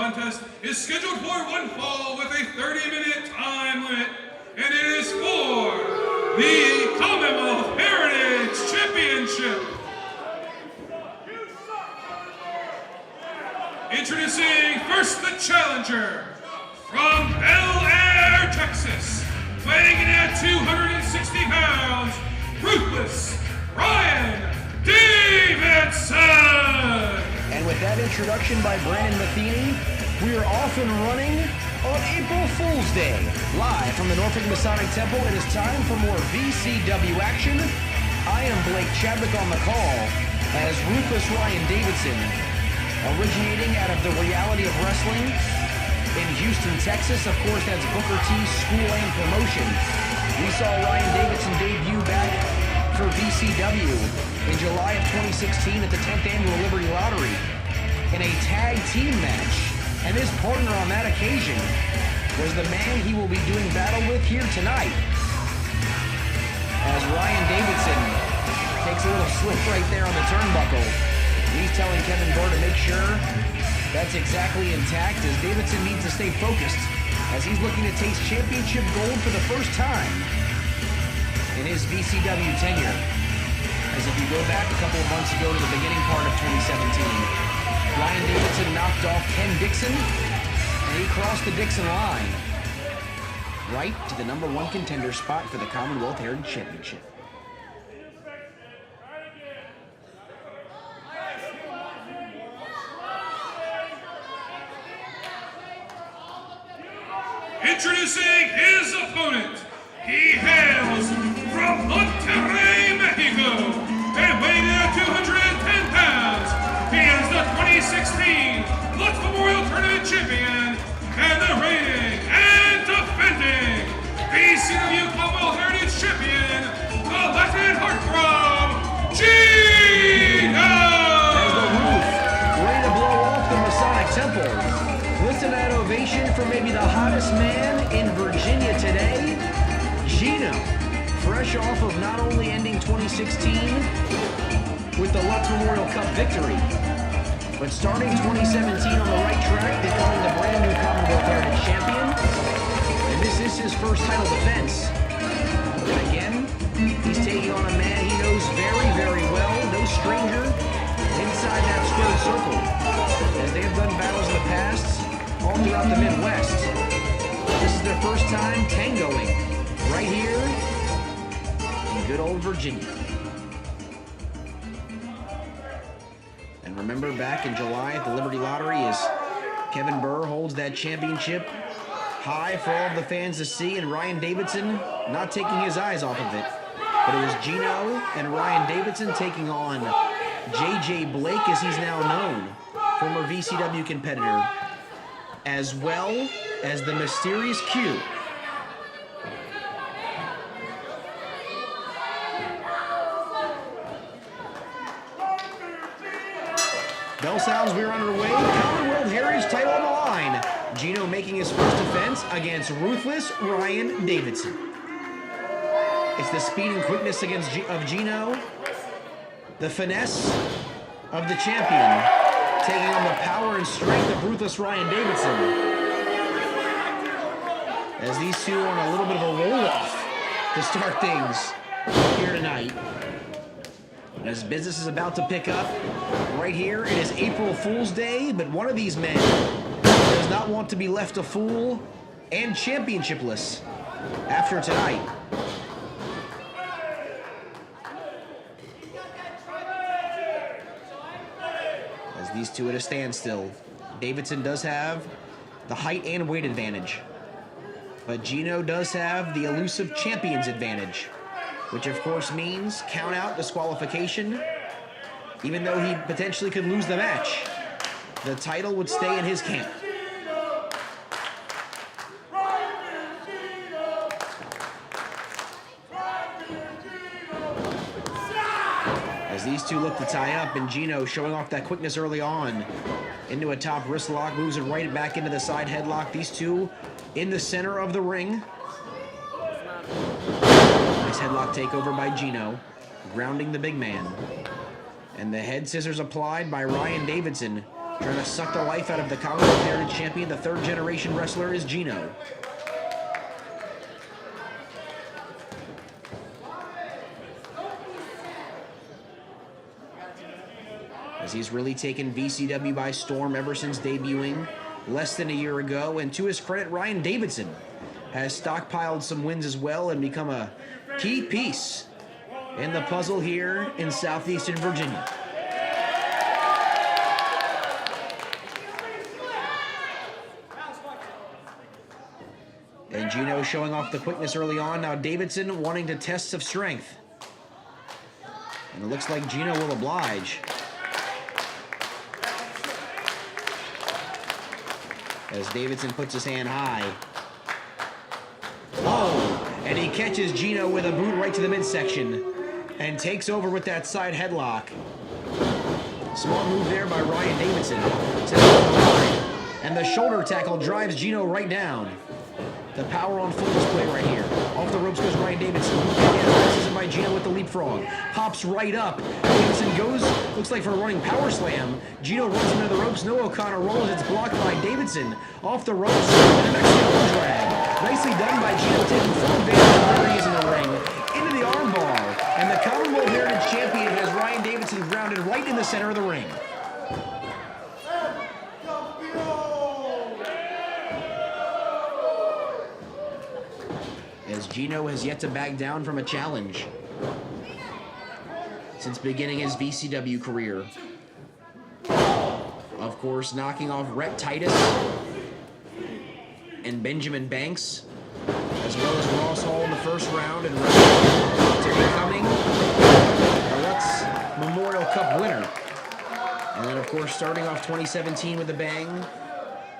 contest is scheduled for one fall with a 30-minute time limit, and it is for the Commonwealth Heritage Championship. Introducing first the challenger from Bel Air, Texas, weighing in at 260 pounds, Ruthless Ryan Davidson. And with that introduction by Brandon Matheny, we are off and running on April Fool's Day. Live from the Norfolk Masonic Temple, it is time for more VCW action. I am Blake Chadwick on the call as Ruthless Ryan Davidson, originating out of the Reality of Wrestling in Houston, Texas. Of course, that's Booker T's School and Promotion. We saw Ryan Davidson debut back for VCW in July of 2016 at the 10th Annual Liberty Lottery in a tag team match. And his partner on that occasion was the man he will be doing battle with here tonight, as Ryan Davidson takes a little slip right there on the turnbuckle. He's telling Kevin Burr to make sure that's exactly intact, as Davidson needs to stay focused as he's looking to taste championship gold for the first time in his VCW tenure. As if you go back a couple of months ago to the beginning part of 2017, Ryan Davidson knocked off Ken Dixon, and he crossed the Dixon line right to the #1 contender spot for the Commonwealth Heritage Championship. Introducing his opponent, he hails from Monterrey, Mexico, and weighing in at 210 pounds. He is the 2016 Lutz Memorial Tournament champion and the reigning and defending VCW Commonwealth Heritage champion, the Latin Heartthrob, Gino! As the roof ready to blow off the Masonic Temple, listen to that ovation for maybe the hottest man in Virginia today, Gino. Fresh off of not only ending 2016 with the Lutz Memorial Cup victory, but starting 2017 on the right track, becoming the brand new Commonwealth Heritage Champion. And this is his first title defense. And again, he's taking on a man he knows very, very well, no stranger inside that squared circle, as they have done battles in the past all throughout the Midwest. This is their first time tangoing right here in good old Virginia. And remember, back in July at the Liberty Lottery, as Kevin Burr holds that championship high for all of the fans to see, and Ryan Davidson not taking his eyes off of it. But it was Gino and Ryan Davidson taking on J.J. Blake, as he's now known, former VCW competitor, as well as the mysterious Q. Bell sounds, we're underway. Commonwealth Heritage title on the line. Gino making his first defense against Ruthless Ryan Davidson. It's the speed and quickness of Gino, the finesse of the champion, taking on the power and strength of Ruthless Ryan Davidson, as these two are on a little bit of a roll-off to start things here tonight. As business is about to pick up right here, it is April Fool's Day, but one of these men does not want to be left a fool and championshipless after tonight. As these two at a standstill, Davidson does have the height and weight advantage, but Gino does have the elusive champion's advantage, which of course means count out, disqualification. Even though he potentially could lose the match, the title would stay in his camp. As these two look to tie up, and Gino showing off that quickness early on into a top wrist lock, moves it right back into the side headlock. These two in the center of the ring. Nice headlock takeover by Gino, grounding the big man. And the head scissors applied by Ryan Davidson, Trying to suck the life out of the Commonwealth Heritage Champion, the third-generation wrestler, is Gino. As he's really taken VCW by storm ever since debuting less than a year ago. And to his credit, Ryan Davidson has stockpiled some wins as well and become a key piece in the puzzle here in southeastern Virginia. And Gino showing off the quickness early on. Now Davidson wanting to test some strength. And it looks like Gino will oblige. As Davidson puts his hand high. Oh, and he catches Gino with a boot right to the midsection and takes over with that side headlock. Smart move there by Ryan Davidson. And the shoulder tackle drives Gino right down. The power on full display right here. Off the ropes goes Ryan Davidson. Again, passes it by Gino with the leapfrog. Hops right up. Davidson goes, looks like for a running power slam. Gino runs him into the ropes. No O'Connor rolls. It's blocked by Davidson. Off the ropes. And a Mexican drag. Nicely done by Gino, taking full advantage of where he is in the ring. Into the armbar. And the Commonwealth Heritage Champion has Ryan Davidson grounded right in the center of the ring. As Gino has yet to back down from a challenge since beginning his VCW career. Of course, knocking off Rhett Titus and Benjamin Banks, as well as Ross Hall in the first round, and to becoming the Lutz Memorial Cup winner. And then, of course, starting off 2017 with a bang,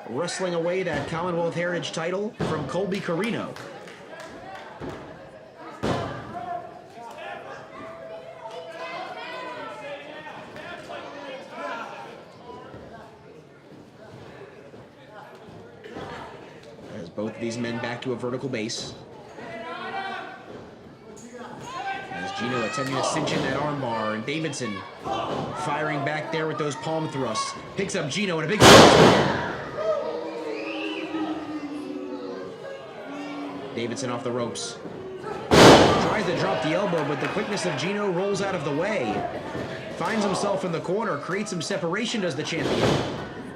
wrestling away that Commonwealth Heritage title from Colby Corino. Both of these men back to a vertical base. As Gino attempting to cinch in that armbar, and Davidson firing back there with those palm thrusts. Picks up Gino in a big... Davidson off the ropes. Tries to drop the elbow, but the quickness of Gino rolls out of the way. Finds himself in the corner, creates some separation, does the champion.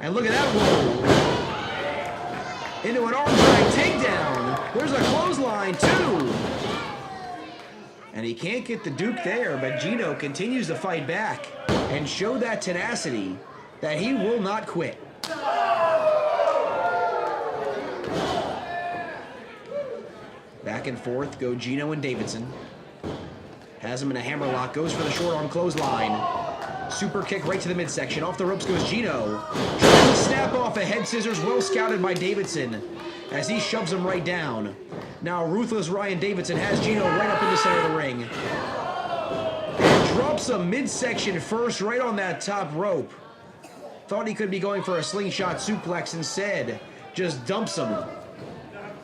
And look at that roll. Into an arm drag takedown. There's a clothesline, too. And he can't get the Duke there, but Gino continues to fight back and show that tenacity that he will not quit. Back and forth go Gino and Davidson. Has him in a hammerlock, goes for the short arm clothesline. Super kick right to the midsection. Off the ropes goes Gino. Trying to snap off a head scissors, well scouted by Davidson as he shoves him right down. Now ruthless Ryan Davidson has Gino right up in the center of the ring. And drops a midsection first right on that top rope. Thought he could be going for a slingshot suplex, instead just dumps him.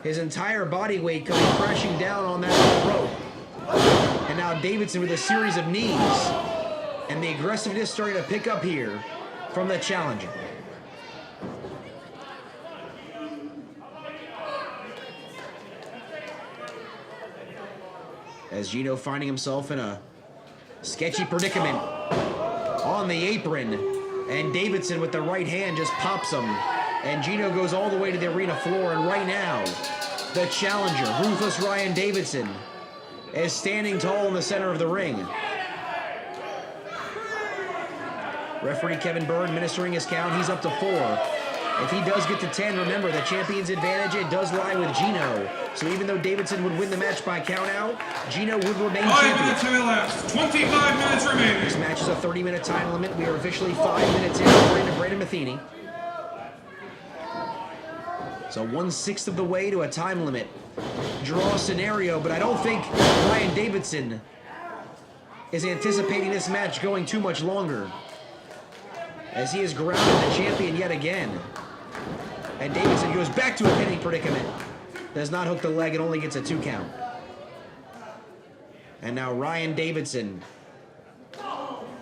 His entire body weight coming crashing down on that rope. And now Davidson with a series of knees. And the aggressiveness starting to pick up here from the challenger. As Gino finding himself in a sketchy predicament on the apron. And Davidson with the right hand just pops him. And Gino goes all the way to the arena floor. And right now, the challenger, ruthless Ryan Davidson, is standing tall in the center of the ring. Referee Kevin Byrne administering his count. He's up to 4. If he does get to 10, remember, the champion's advantage, it does lie with Gino. So even though Davidson would win the match by count out, Gino would remain 5 champion. minutes to elapsed. 25 minutes remaining. This match is a 30-minute time limit. We are officially 5 minutes in for Brandon Matheny. So 1/6 of the way to a time limit draw scenario, but I don't think Ryan Davidson is anticipating this match going too much longer, as he has grounded the champion yet again. And Davidson goes back to a pinning predicament. Does not hook the leg, it only gets a 2 count. And now Ryan Davidson.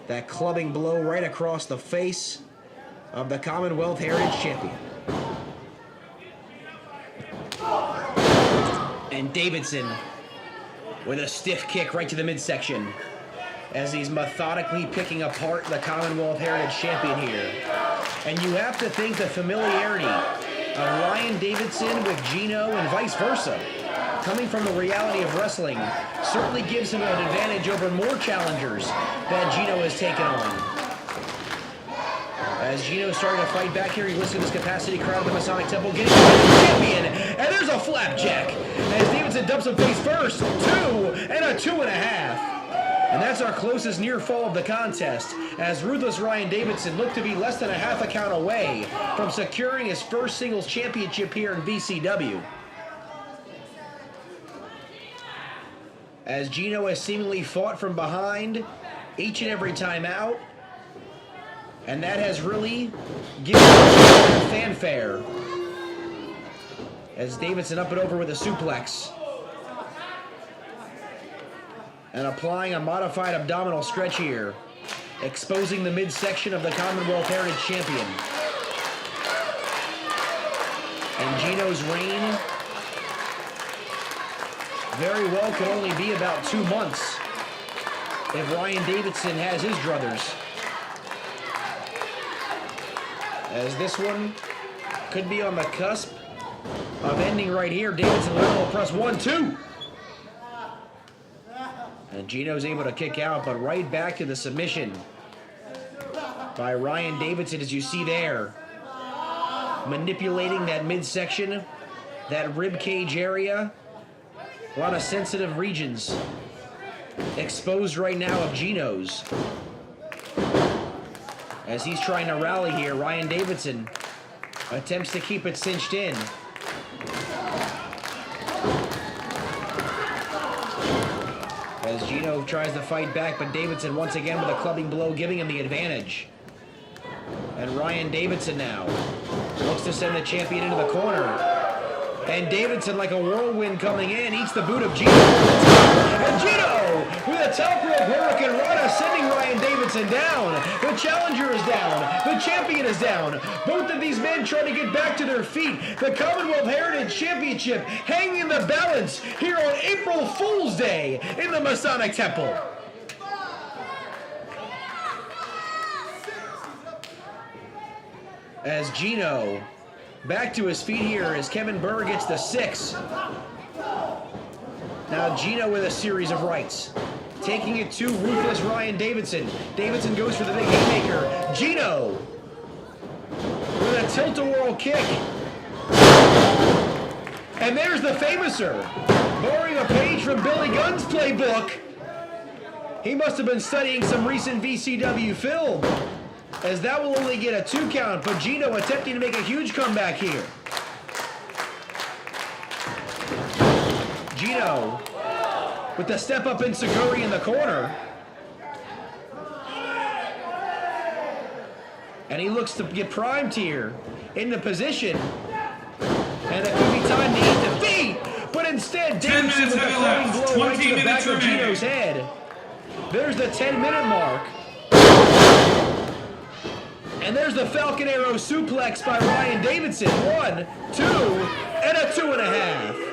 That clubbing blow right across the face of the Commonwealth Heritage Champion. And Davidson with a stiff kick right to the midsection as he's methodically picking apart the Commonwealth Heritage Champion here. And you have to think the familiarity of Ryan Davidson with Gino and vice versa, coming from the reality of wrestling, certainly gives him an advantage over more challengers that Gino has taken on. As Gino starting to fight back here, he listens to this capacity crowd of the Masonic Temple, getting the champion, and there's a flapjack as Davidson dumps him face first, 2, and a 2.5. And that's our closest near fall of the contest, as ruthless Ryan Davidson looked to be less than a half a count away from securing his first singles championship here in VCW. As Gino has seemingly fought from behind each and every time out, and that has really given him fanfare. As Davidson up and over with a suplex. And applying a modified abdominal stretch here, exposing the midsection of the Commonwealth Heritage Champion. And Gino's reign very well could only be about 2 months if Ryan Davidson has his druthers. As this one could be on the cusp of ending right here. Davidson will press 1, 2. And Gino's able to kick out, but right back to the submission by Ryan Davidson, as you see there. Manipulating that midsection, that rib cage area. A lot of sensitive regions exposed right now of Gino's. As he's trying to rally here, Ryan Davidson attempts to keep it cinched in. As Gino tries to fight back, but Davidson once again with a clubbing blow, giving him the advantage. And Ryan Davidson now looks to send the champion into the corner. And Davidson, like a whirlwind coming in, eats the boot of Gino. And Gino with a top rope Hurricane Rana, sending Ryan Davidson down. The challenger is down. The champion is down. Both of these men trying to get back to their feet. The Commonwealth Heritage Championship hanging in the balance here on April Fool's Day in the Masonic Temple. As Gino back to his feet here as Kevin Burr gets the 6. Now Gino with a series of rights. Taking it to ruthless Ryan Davidson. Davidson goes for the big haymaker. Gino with a tilt-a-whirl kick. And there's the famouser. Borrowing a page from Billy Gunn's playbook. He must have been studying some recent VCW film, as that will only get a 2 count, but Gino attempting to make a huge comeback here. Gino with the step up in Seguri in the corner. And he looks to get primed here in the position. And it could be time to eat defeat, but instead Davidson with a clubbing blow right to the back of Gino's head. There's the 10-minute mark. And there's the Falcon Arrow suplex by Ryan Davidson. 1, 2, and a 2.5.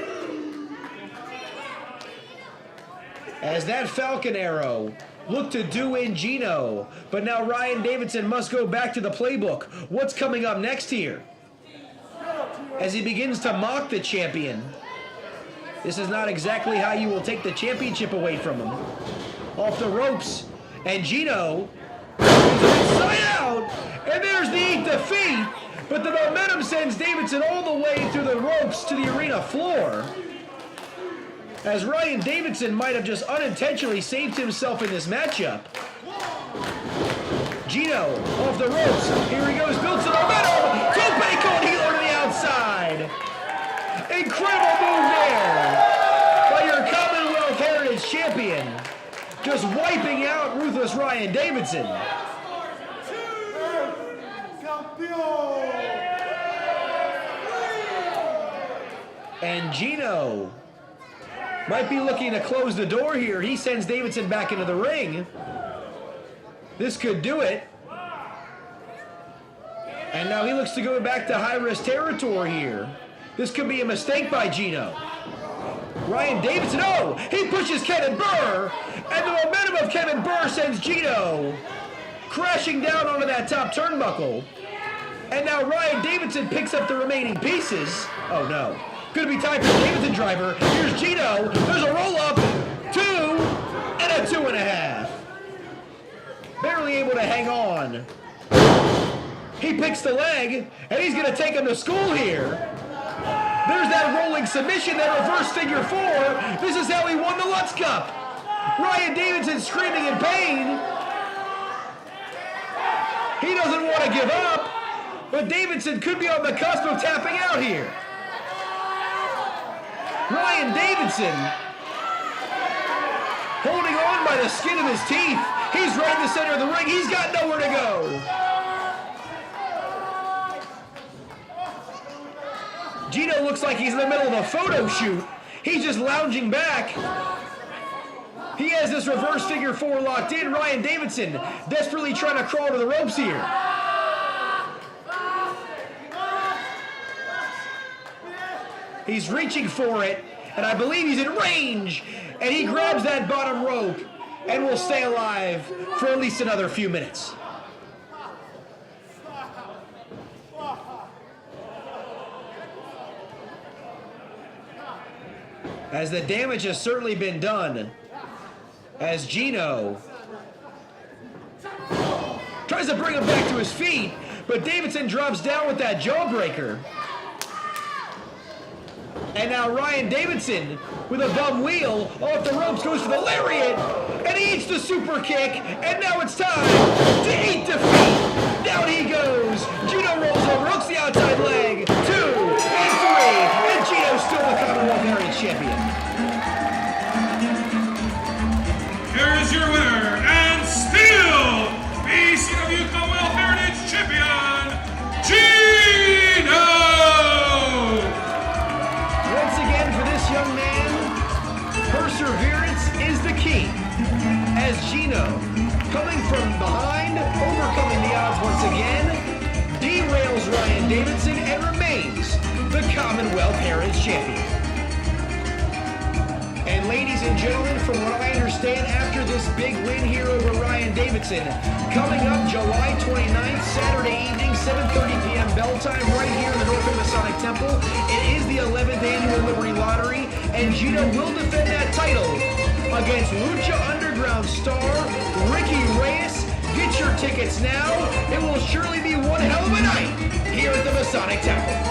As that Falcon Arrow looked to do in Gino, but now Ryan Davidson must go back to the playbook. What's coming up next here? As he begins to mock the champion. This is not exactly how you will take the championship away from him. Off the ropes, and Gino inside out, and there's the eat defeat, but the momentum sends Davidson all the way through the ropes to the arena floor. As Ryan Davidson might have just unintentionally saved himself in this matchup. Gino off the ropes, here he goes, builds the momentum, tope con hilo to the outside. Incredible move there by your Commonwealth Heritage Champion. Just wiping out ruthless Ryan Davidson. And Gino might be looking to close the door here. He sends Davidson back into the ring. This could do it. And now he looks to go back to high-risk territory here. This could be a mistake by Gino. Ryan Davidson, oh! He pushes Kevin Burr! And the momentum of Kevin Burr sends Gino crashing down onto that top turnbuckle. And now Ryan Davidson picks up the remaining pieces. Oh no. Could be time for the Davidson driver. Here's Gino. There's a roll-up. 2 and a 2.5. Barely able to hang on. He picks the leg, and he's going to take him to school here. There's that rolling submission, that reverse figure 4. This is how he won the Lutz Cup. Ryan Davidson screaming in pain. He doesn't want to give up, but Davidson could be on the cusp of tapping out here. Ryan Davidson holding on by the skin of his teeth. He's right in the center of the ring. He's got nowhere to go. Gino looks like he's in the middle of a photo shoot. He's just lounging back. He has this reverse figure 4 locked in. Ryan Davidson desperately trying to crawl to the ropes here. He's reaching for it, and I believe he's in range. And he grabs that bottom rope and will stay alive for at least another few minutes. As the damage has certainly been done, as Gino tries to bring him back to his feet, but Davidson drops down with that jawbreaker. And now Ryan Davidson with a bum wheel off the ropes goes for the lariat, and he eats the super kick, and now it's time to eat defeat. Down he goes. Gino rolls over, hooks the outside leg. 2 and 3, and Gino's still the Commonwealth Heritage Champion. Here is your winner, and still ECW Commonwealth Heritage Champion, Gino! Once again, for this young man, perseverance is the key. As Gino, coming from behind, overcoming the odds once again, derails Ryan Davidson and remains the Commonwealth Heritage Champion. And ladies and gentlemen, from what I understand, after this big win here over Ryan Davidson, coming up July 29th, Saturday evening, 7:30 p.m. bell time, right here in the North Masonic Temple. It is the 11th annual Liberty Lottery, and Gino will defend that title against Lucha Underground star Ricky Reyes. Get your tickets now. It will surely be one hell of a night here at the Masonic Temple.